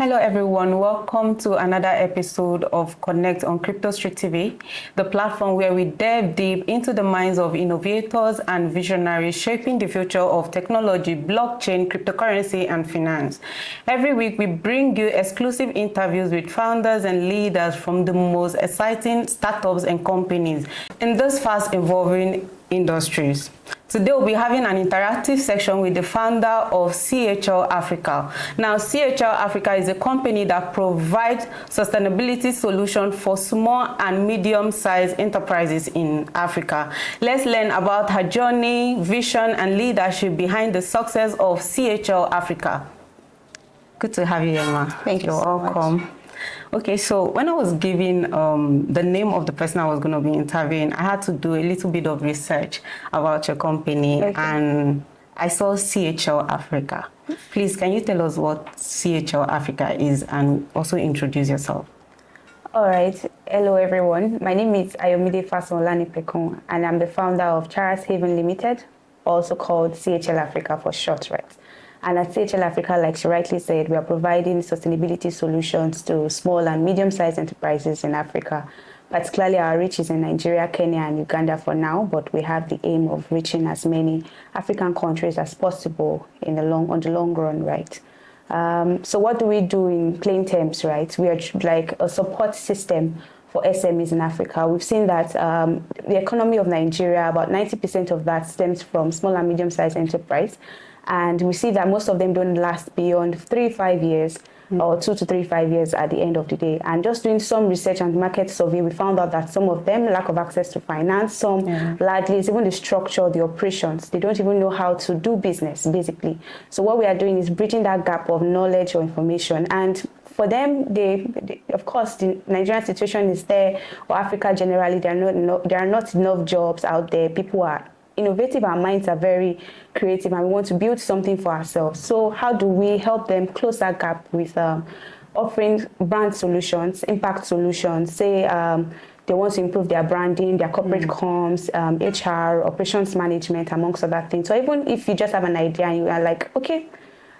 Hello everyone, welcome to another episode of Connect on Krypto Street TV, the platform where we dive deep into the minds of innovators and visionaries shaping the future of technology, blockchain, cryptocurrency, and finance. Every week we bring you exclusive interviews with founders and leaders from the most exciting startups and companies in this fast evolving industries. Today we'll be having an interactive section with the founder of CHL Africa. Now, CHL Africa is a company that provides sustainability solutions for small and medium-sized enterprises in Africa. Let's learn about her journey, vision, and leadership behind the success of CHL Africa. Good to have you, Emma. Thank you. You're so welcome. Much. Okay, so when I was giving the name of the person I was going to be interviewing, I had to do a little bit of research about your company, and I saw CHL Africa. Please, can you tell us what CHL Africa is and also introduce yourself? All right. Hello, everyone. My name is Ayomide Fasan Olanipekun, and I'm the founder of Charles Haven Limited, also called CHL Africa for short, right? And at CHL Africa, like she rightly said, we are providing sustainability solutions to small and medium-sized enterprises in Africa. Particularly, our reach is in Nigeria, Kenya, and Uganda for now, but we have the aim of reaching as many African countries as possible on the long run, right? So what do we do in plain terms, right? We are like a support system for SMEs in Africa. We've seen that the economy of Nigeria, about 90% of that stems from small and medium-sized enterprise. And we see that most of them don't last beyond 3-5 years or 2 to 3-5 years at the end of the day. And just doing some research and market survey, we found out that some of them lack of access to finance, some largely it's even the structure, the operations. They don't even know how to do business, basically. So what we are doing is bridging that gap of knowledge or information. And for them, of course, the Nigerian situation is there, or Africa generally, there are not enough jobs out there. People are innovative, our minds are very creative, and we want to build something for ourselves. So how do we help them close that gap with offering brand solutions, impact solutions? Say they want to improve their branding, their corporate comms, HR, operations management, amongst other things. So even if you just have an idea and you are like, okay,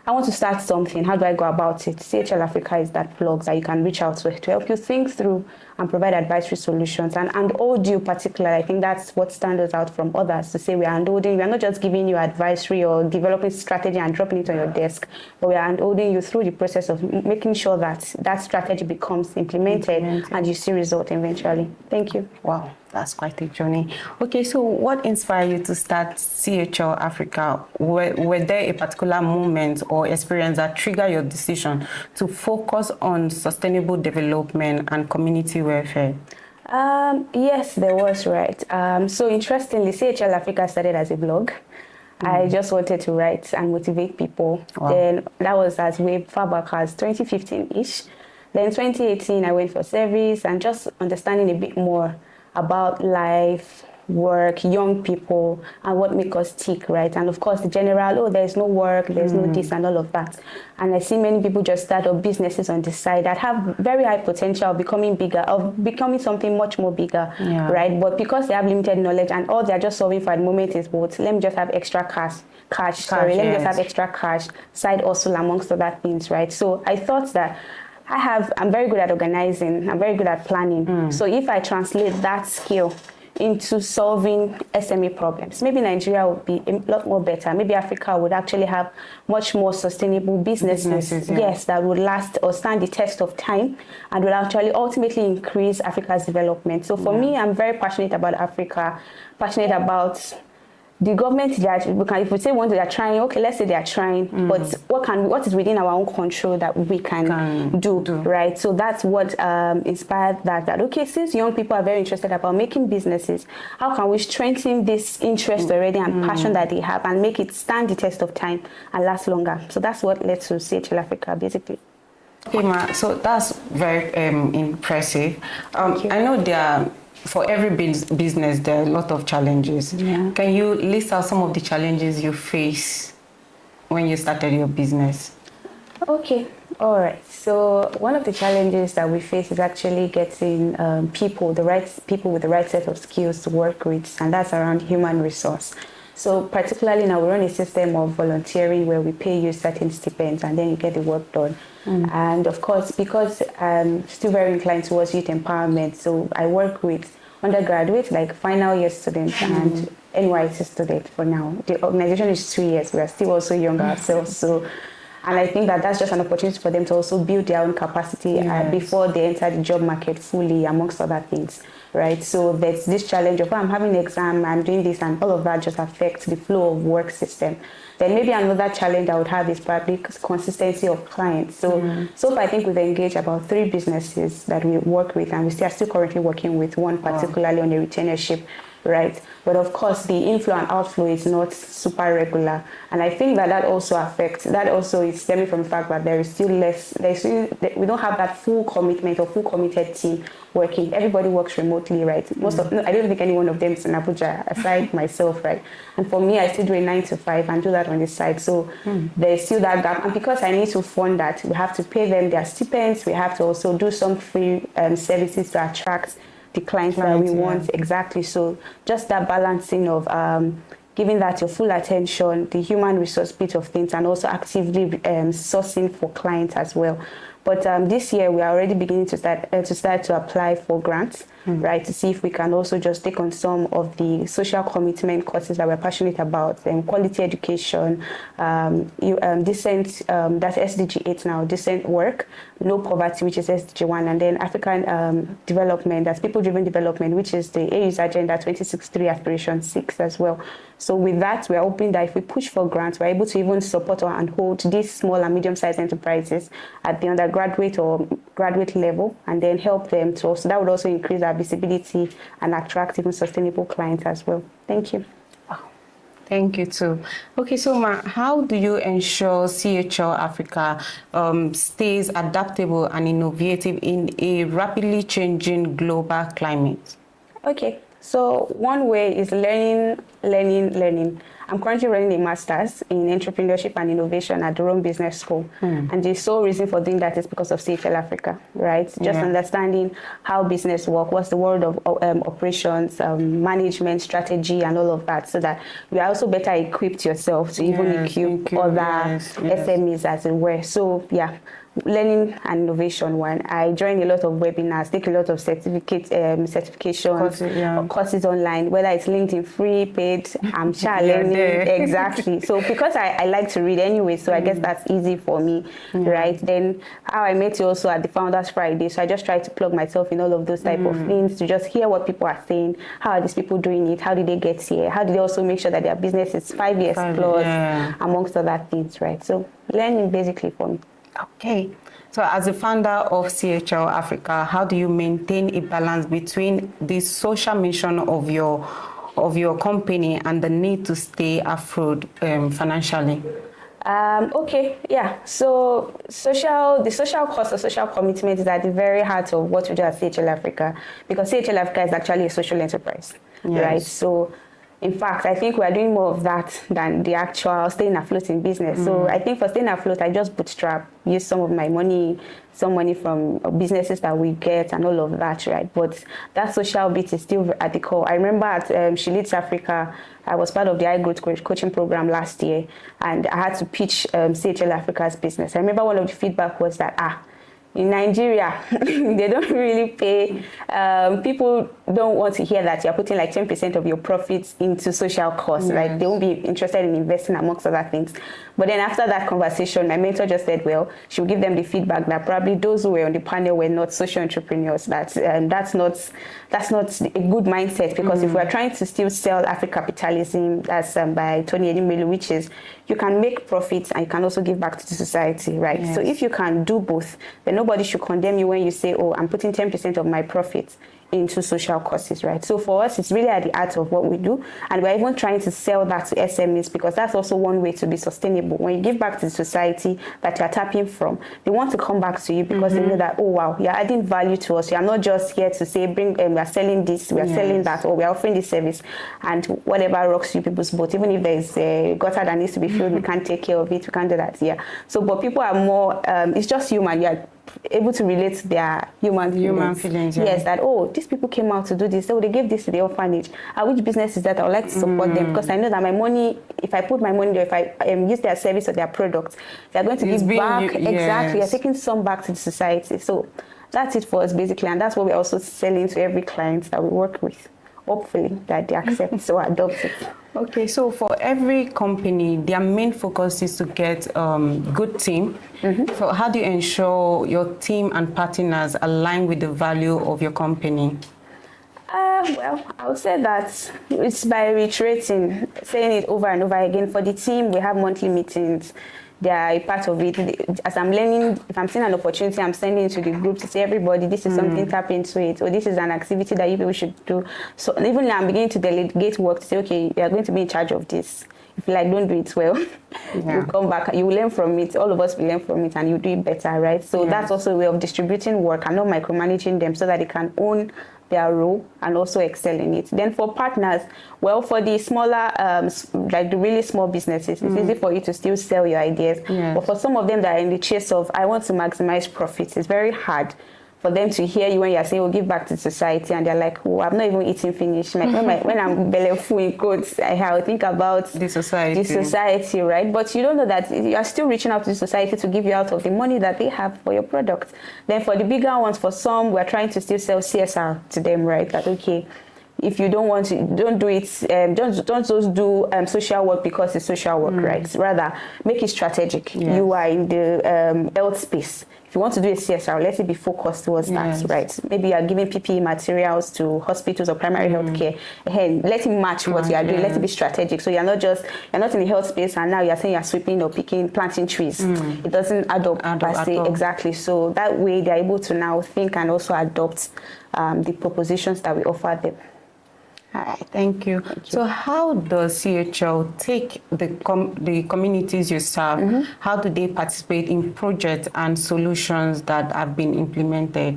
I want to start something, how do I go about it? CHL Africa is that plug that you can reach out to help you think through and provide advisory solutions. And audio particularly, I think that's what stands us out from others, to say we are handholding. We are not just giving you advisory or developing strategy and dropping it on your desk, but we are handholding you through the process of making sure that that strategy becomes implemented and you see result eventually. Thank you. Wow. That's quite a journey. Okay, so what inspired you to start CHL Africa? Were there a particular moment or experience that triggered your decision to focus on sustainable development and community welfare? Yes, there was, right. So interestingly, CHL Africa started as a blog. I just wanted to write and motivate people. Wow. Then that was as way far back as 2015-ish. Then 2018, I went for service and just understanding a bit more about life, work, young people, and what makes us tick, right? And of course, the general, there's no work, there's no this and all of that. And I see many people just start up businesses on the side that have very high potential of becoming bigger, of becoming something much more bigger, right? But because they have limited knowledge and all they're just solving for at the moment is, let me just have extra cash, let me just have extra cash, side hustle amongst other things, right? So I thought that I'm very good at organizing, I'm very good at planning. So if I translate that skill into solving SME problems, maybe Nigeria would be a lot more better. Maybe Africa would actually have much more sustainable businesses, yes, that would last or stand the test of time and will actually ultimately increase Africa's development. So for me, I'm very passionate about Africa, passionate about the government. If we say one they are trying, okay, let's say they are trying, but what is within our own control that we can do, right? So that's what inspired that okay, since young people are very interested about making businesses, how can we strengthen this interest already and passion that they have and make it stand the test of time and last longer? So that's what led to CHL Africa, basically. Okay, Ma, so that's very impressive. I know for every business, there are a lot of challenges. Can you list out some of the challenges you face when you started your business? Okay, all right. So one of the challenges that we face is actually getting people with the right set of skills to work with, and that's around human resource. So particularly now we run a system of volunteering where we pay you certain stipends and then you get the work done. And of course, because I'm still very inclined towards youth empowerment, so I work with undergraduates, like final year students and NYC students for now. The organization is 2 years. We are still also young ourselves. So, and I think that that's just an opportunity for them to also build their own capacity before they enter the job market fully, amongst other things, right? So there's this challenge of, I'm having an exam, I'm doing this, and all of that just affects the flow of work system. Then maybe another challenge I would have is probably consistency of clients. So, so far I think we've engaged about 3 businesses that we work with, and we are still currently working with one particularly on a retainership, right? But of course, the inflow and outflow is not super regular. And I think that also affects, that also is stemming from the fact that there is still less, we don't have that full commitment or full committed team working. Everybody works remotely, right? I don't think any one of them is in Abuja, aside myself, right? And for me, I still do a 9 to 5 and do that on the side. So there's still that gap. And because I need to fund that, we have to pay them their stipends. We have to also do some free services to attract the clients that we want. Exactly. So just that balancing of giving that your full attention, the human resource bit of things, and also actively sourcing for clients as well. But this year we are already beginning to start to apply for grants, right, to see if we can also just take on some of the social commitment courses that we're passionate about, quality education, decent, that's SDG 8 now, decent work, no poverty, which is SDG 1, and then African development, that's people-driven development, which is the AU's Agenda 2063 Aspiration 6 as well. So with that, we're hoping that if we push for grants, we're able to even support and hold these small and medium-sized enterprises at the undergraduate or graduate level, and then help them to also, that would also increase our visibility and attract even sustainable clients as well. Thank you. Thank you too. Okay, so how do you ensure CHL Africa stays adaptable and innovative in a rapidly changing global climate? Okay, so one way is learning. I'm currently running a master's in entrepreneurship and innovation at the Rome Business School. And the sole reason for doing that is because of CHL Africa, right? Just understanding how business work, what's the world of operations, management, strategy, and all of that, so that we are also better equipped yourself to even equip other SMEs as it were. So yeah, learning and innovation one. I join a lot of webinars, take a lot of certifications, courses online, whether it's LinkedIn free, paid, I'm learning. Exactly. So because I like to read anyway, so I guess that's easy for me, right? Then how I met you also at the Founders Friday, so I just try to plug myself in all of those type of things to just hear what people are saying. How are these people doing it? How did they get here? How did they also make sure that their business is 5 years plus, amongst other things, right? So learning basically for me. Okay. So as a founder of CHL Africa, how do you maintain a balance between the social mission of your company and the need to stay afloat financially? Okay, yeah. So the social cost or social commitment is at the very heart of what we do at CHL Africa, because CHL Africa is actually a social enterprise, right? So in fact, I think we are doing more of that than the actual staying afloat in business. So I think for staying afloat, I just bootstrap, use some of my money, some money from businesses that we get and all of that, right? But that social bit is still at the core. I remember at She Leads Africa, I was part of the iGrowth coaching program last year, and I had to pitch CHL Africa's business. I remember one of the feedback was that, in Nigeria, they don't really pay. People don't want to hear that you're putting like 10% of your profits into social costs. Like they won't be interested in investing amongst other things. But then after that conversation, my mentor just said, well, she'll give them the feedback that probably those who were on the panel were not social entrepreneurs. That's not a good mindset, because if we're trying to still sell Afro-capitalism, that's by Tony Edimelu, which is you can make profits and you can also give back to the society, right? Yes. So if you can do both, then nobody should condemn you when you say, oh, I'm putting 10% of my profits into social causes, right? So for us, it's really at the heart of what we do. And we're even trying to sell that to SMEs, because that's also one way to be sustainable. When you give back to the society that you're tapping from, they want to come back to you because they know that, oh, wow, you're adding value to us. You're not just here to say, we're selling this, we're selling that, or we're offering this service, and whatever rocks you people's boat. Even if there's a gutter that needs to be filled, we can't take care of it, we can't do that, So, but people are more, it's just human. able to relate to their human feelings. Yes, that, oh, these people came out to do this, so they gave this to the orphanage. Which business is that? I would like to support them, because I know that my money, if I put my money there, if I use their service or their product, they're going to give back. Exactly, you're taking some back to the society. So that's it for us, basically, and that's what we're also selling to every client that we work with. Hopefully that they accept or adopt it. Okay, so for every company, their main focus is to get good team. So how do you ensure your team and partners align with the value of your company? Well, I would say that it's by reiterating, saying it over and over again. For the team, we have monthly meetings. They are a part of it. As I'm learning, if I'm seeing an opportunity, I'm sending it to the group to say, everybody, this is something, tap into it, or this is an activity that you people should do. So even now, I'm beginning to delegate work to say, okay, you are going to be in charge of this. If you don't do it well, you come back, you will learn from it. All of us will learn from it, and you do it better, right? So that's also a way of distributing work and not micromanaging them, so that they can own their role and also excel in it. Then for partners, well, for the smaller, like the really small businesses, it's easy for you to still sell your ideas. But for some of them that are in the chase of, I want to maximize profits, it's very hard for them to hear you when you're saying, "Oh, give back to society," and they're like, "Oh, I'm not even eating finish." Like when I'm belly full in quotes, I think about the society, right? But you don't know that you are still reaching out to the society to give you out of the money that they have for your product. Then for the bigger ones, for some, we're trying to still sell CSR to them, right? That okay, if you don't want to, don't do it. Don't just do social work because it's social work, right? Rather, make it strategic. You are in the health space. If you want to do a CSR, let it be focused towards that, right? Maybe you are giving PPE materials to hospitals or primary health care. Let it match what you are doing. Let it be strategic. So you're not in the health space and now you're saying you're sweeping or planting trees. It doesn't add up exactly. So that way they're able to now think and also adopt the propositions that we offer them. All right, thank you. So how does CHL take the communities you serve? How do they participate in projects and solutions that have been implemented?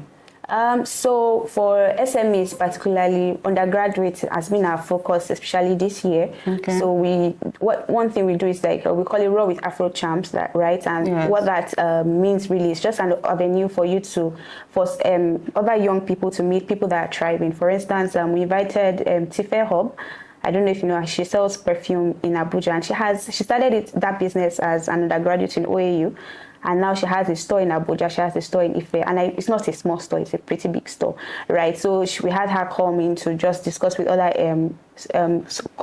So for SMEs, particularly undergraduates, has been our focus, especially this year. So one thing we do is we call it Raw with Afro Champs, right? And what that means really is just an avenue for you for other young people to meet people that are thriving. For instance, we invited Tife Hub. I don't know if you know her. She sells perfume in Abuja, and she started that business as an undergraduate in OAU. And now she has a store in Abuja, she has a store in Ife, and it's not a small store, it's a pretty big store, right? So we had her come in to just discuss with other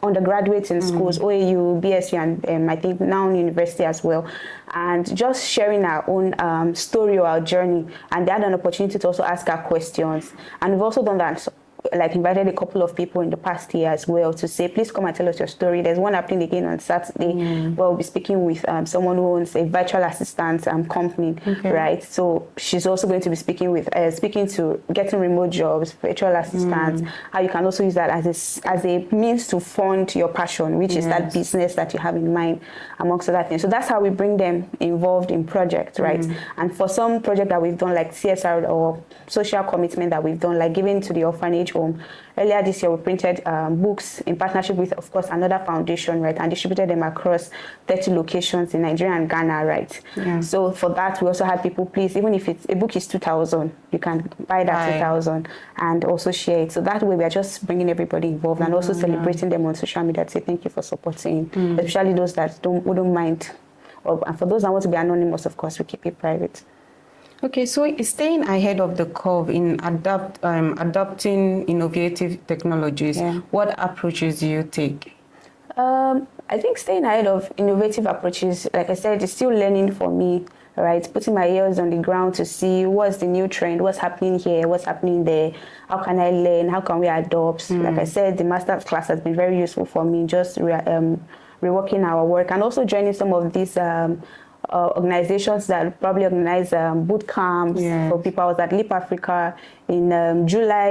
undergraduates in schools, OAU, BSU, and I think now university as well, and just sharing our own story or our journey. And they had an opportunity to also ask her questions. And we've also done that. Invited a couple of people in the past year as well to say, please come and tell us your story. There's one happening again on Saturday where we'll be speaking with someone who owns a virtual assistant company, right? So she's also going to be speaking to getting remote jobs, virtual assistants, how you can also use that as a means to fund your passion, which is that business that you have in mind, amongst other things. So that's how we bring them involved in projects, right? And for some project that we've done, like CSR or social commitment that we've done, like giving to the orphanage home. Earlier this year, we printed books in partnership with, of course, another foundation, right, and distributed them across 30 locations in Nigeria and Ghana, right? So for that, we also had people, please, even if a book is 2,000, you can buy that 2,000 and also share it. So that way, we are just bringing everybody involved and also celebrating them on social media to say thank you for supporting, especially those that wouldn't mind. And for those that want to be anonymous, of course, we keep it private. Okay, so staying ahead of the curve in adopting innovative technologies, what approaches do you take? I think staying ahead of innovative approaches, like I said, is still learning for me, right? Putting my ears on the ground to see what's the new trend, what's happening here, what's happening there, how can I learn, how can we adopt? Like I said, the master's class has been very useful for me, just reworking our work and also joining some of these organizations that probably organize boot camps for people. I was at Leap Africa in July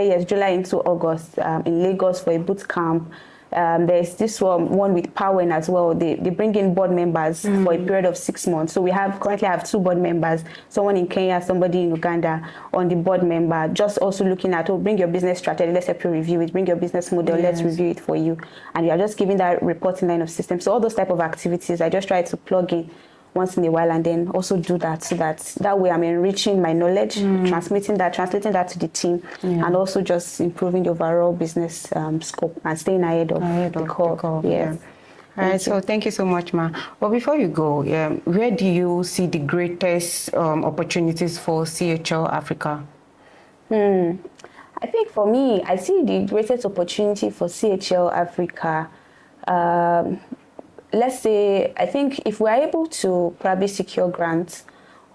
into August in Lagos for a boot camp. There's this one with Powen as well. They bring in board members for a period of 6 months. So we currently have 2 board members, someone in Kenya, somebody in Uganda on the board member, just also looking at, bring your business strategy, let's help you review it, bring your business model, let's review it for you. And you're just giving that reporting line of system. So all those type of activities, I just try to plug in once in a while, and then also do that so that way I'm enriching my knowledge, translating that to the team, and also just improving the overall business scope and staying ahead of the curve. Yes. All right, so thank you so much, Ma. But before you go, where do you see the greatest opportunities for CHL Africa? I think for me, I see the greatest opportunity for CHL Africa. Let's say, I think if we're able to probably secure grants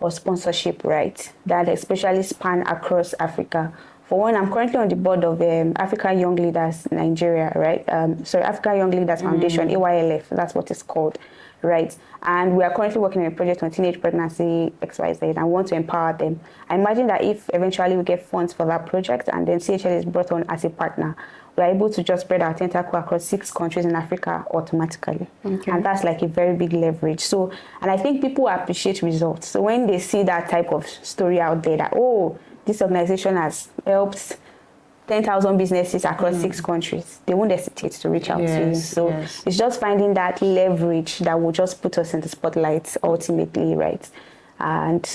or sponsorship, right, that especially span across Africa. For one, I'm currently on the board of African Young Leaders Nigeria, right? African Young Leaders Foundation, AYLF, that's what it's called, right? And we are currently working on a project on teenage pregnancy XYZ and want to empower them. I imagine that if eventually we get funds for that project and then CHL is brought on as a partner, we're able to just spread our tentacle across 6 countries in Africa automatically. Okay. And that's like a very big leverage. So, and I think people appreciate results. So when they see that type of story out there that, oh, this organization has helped 10,000 businesses across 6 countries, they won't hesitate to reach out to you. So it's just finding that leverage that will just put us in the spotlight ultimately, right? And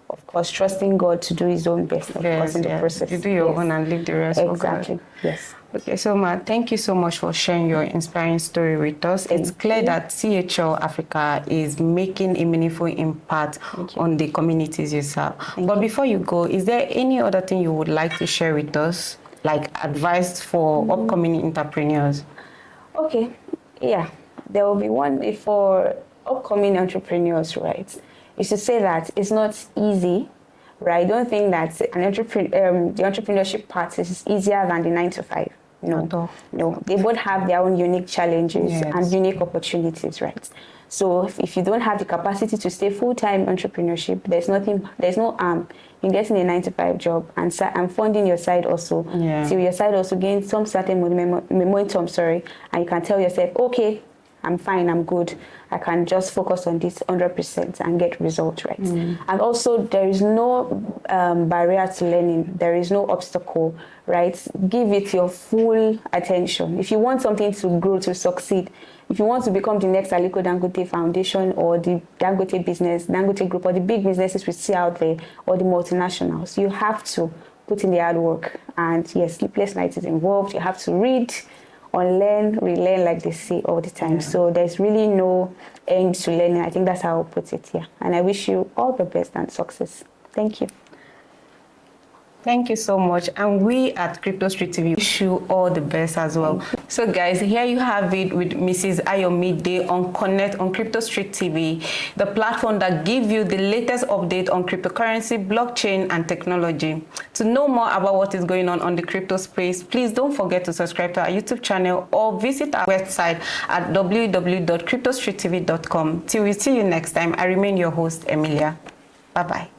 of course, trusting God to do His own best, of course, in the process. You do your own and leave the rest for God. Exactly, yes. Okay, so Ma, thank you so much for sharing your inspiring story with us. It's clear that CHL Africa is making a meaningful impact on the communities you serve. But before you go, is there any other thing you would like to share with us, like advice for upcoming entrepreneurs? Okay, yeah, there will be one for upcoming entrepreneurs, right? Is to say that it's not easy, right? I don't think that the entrepreneurship part is easier than the 9 to 5. No, they both have their own unique challenges and unique opportunities, right? So if you don't have the capacity to stay full-time entrepreneurship, there's no harm in getting a 9 to 5 job and funding your side also, till your side also gains some certain momentum, and you can tell yourself, okay, I'm fine, I'm good. I can just focus on this 100% and get results, right? And also, there is no barrier to learning. There is no obstacle, right? Give it your full attention. If you want something to grow, to succeed, if you want to become the next Aliko Dangote Foundation or the Dangote business, Dangote Group, or the big businesses we see out there, or the multinationals, you have to put in the hard work. And yes, sleepless nights is involved. You have to read, unlearn, relearn, like they say all the time. So there's really no end to learning. I think that's how I'll put it here. And I wish you all the best and success. Thank you. Thank you so much. And we at Krypto Street TV wish you all the best as well. So guys, here you have it with Mrs. Ayomide on Connect on Krypto Street TV, the platform that gives you the latest update on cryptocurrency, blockchain, and technology. To know more about what is going on the crypto space, please don't forget to subscribe to our YouTube channel or visit our website at www.kryptostreettv.com. Till we see you next time, I remain your host, Emilia. Bye-bye.